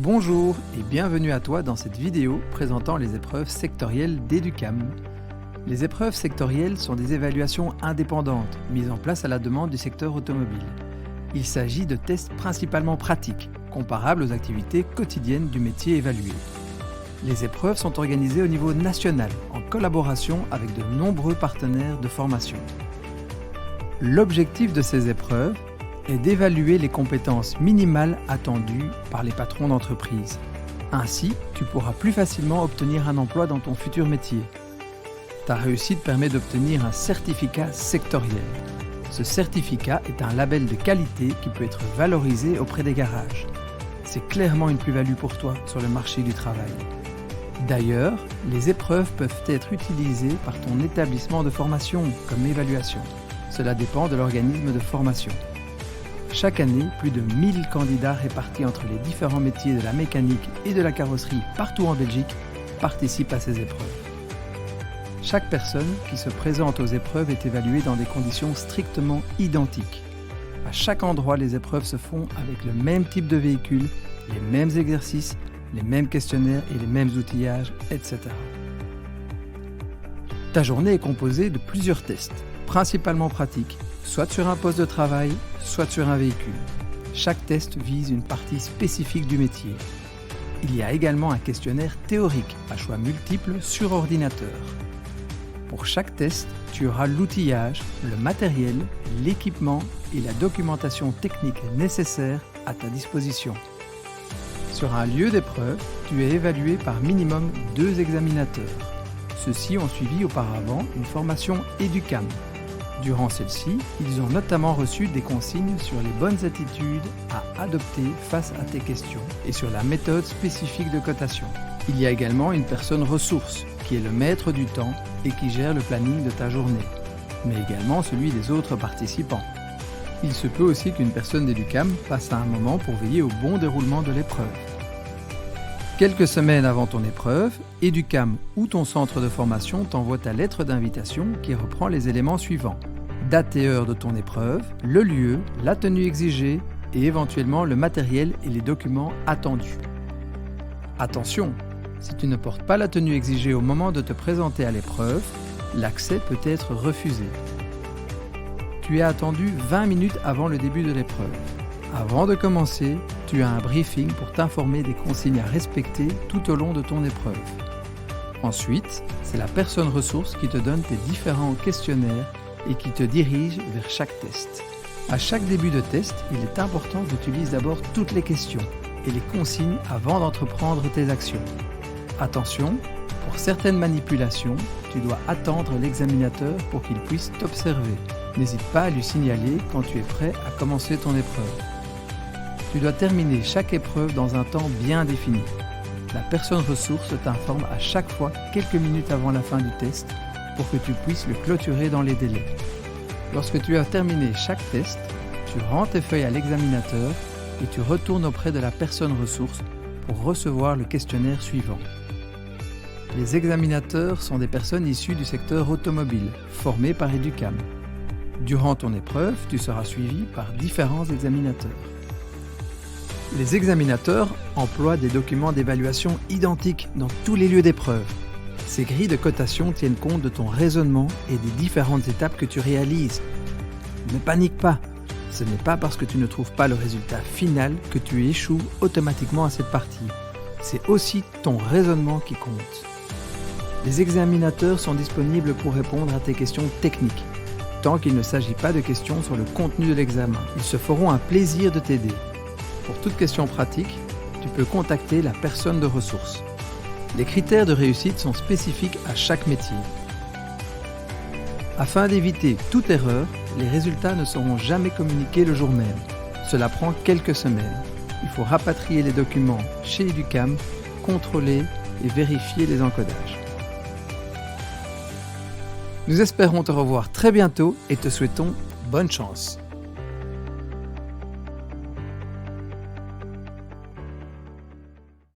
Bonjour et bienvenue à toi dans cette vidéo présentant les épreuves sectorielles d'Educam. Les épreuves sectorielles sont des évaluations indépendantes mises en place à la demande du secteur automobile. Il s'agit de tests principalement pratiques, comparables aux activités quotidiennes du métier évalué. Les épreuves sont organisées au niveau national en collaboration avec de nombreux partenaires de formation. L'objectif de ces épreuves est d'évaluer les compétences minimales attendues par les patrons d'entreprise. Ainsi, tu pourras plus facilement obtenir un emploi dans ton futur métier. Ta réussite permet d'obtenir un certificat sectoriel. Ce certificat est un label de qualité qui peut être valorisé auprès des garages. C'est clairement une plus-value pour toi sur le marché du travail. D'ailleurs, les épreuves peuvent être utilisées par ton établissement de formation comme évaluation. Cela dépend de l'organisme de formation. Chaque année, plus de 1000 candidats répartis entre les différents métiers de la mécanique et de la carrosserie partout en Belgique participent à ces épreuves. Chaque personne qui se présente aux épreuves est évaluée dans des conditions strictement identiques. À chaque endroit, les épreuves se font avec le même type de véhicule, les mêmes exercices, les mêmes questionnaires et les mêmes outillages, etc. Ta journée est composée de plusieurs tests, principalement pratiques, soit sur un poste de travail, soit sur un véhicule. Chaque test vise une partie spécifique du métier. Il y a également un questionnaire théorique à choix multiples sur ordinateur. Pour chaque test, tu auras l'outillage, le matériel, l'équipement et la documentation technique nécessaire à ta disposition. Sur un lieu d'épreuve, tu es évalué par minimum 2 examinateurs. Ceux-ci ont suivi auparavant une formation Educam. Durant celle-ci, ils ont notamment reçu des consignes sur les bonnes attitudes à adopter face à tes questions et sur la méthode spécifique de cotation. Il y a également une personne ressource qui est le maître du temps et qui gère le planning de ta journée, mais également celui des autres participants. Il se peut aussi qu'une personne d'Educam passe un moment pour veiller au bon déroulement de l'épreuve. Quelques semaines avant ton épreuve, Educam ou ton centre de formation t'envoie ta lettre d'invitation qui reprend les éléments suivants: date et heure de ton épreuve, le lieu, la tenue exigée et éventuellement le matériel et les documents attendus. Attention, si tu ne portes pas la tenue exigée au moment de te présenter à l'épreuve, l'accès peut être refusé. Tu es attendu 20 minutes avant le début de l'épreuve. Avant de commencer, tu as un briefing pour t'informer des consignes à respecter tout au long de ton épreuve. Ensuite, c'est la personne ressource qui te donne tes différents questionnaires et qui te dirige vers chaque test. À chaque début de test, il est important que tu lises d'abord toutes les questions et les consignes avant d'entreprendre tes actions. Attention, pour certaines manipulations, tu dois attendre l'examinateur pour qu'il puisse t'observer. N'hésite pas à lui signaler quand tu es prêt à commencer ton épreuve. Tu dois terminer chaque épreuve dans un temps bien défini. La personne ressource t'informe à chaque fois quelques minutes avant la fin du test pour que tu puisses le clôturer dans les délais. Lorsque tu as terminé chaque test, tu rends tes feuilles à l'examinateur et tu retournes auprès de la personne ressource pour recevoir le questionnaire suivant. Les examinateurs sont des personnes issues du secteur automobile, formées par Educam. Durant ton épreuve, tu seras suivi par différents examinateurs. Les examinateurs emploient des documents d'évaluation identiques dans tous les lieux d'épreuve. Ces grilles de cotation tiennent compte de ton raisonnement et des différentes étapes que tu réalises. Ne panique pas, ce n'est pas parce que tu ne trouves pas le résultat final que tu échoues automatiquement à cette partie. C'est aussi ton raisonnement qui compte. Les examinateurs sont disponibles pour répondre à tes questions techniques, tant qu'il ne s'agit pas de questions sur le contenu de l'examen. Ils se feront un plaisir de t'aider. Pour toute question pratique, tu peux contacter la personne de ressources. Les critères de réussite sont spécifiques à chaque métier. Afin d'éviter toute erreur, les résultats ne seront jamais communiqués le jour même. Cela prend quelques semaines. Il faut rapatrier les documents chez Educam, contrôler et vérifier les encodages. Nous espérons te revoir très bientôt et te souhaitons bonne chance.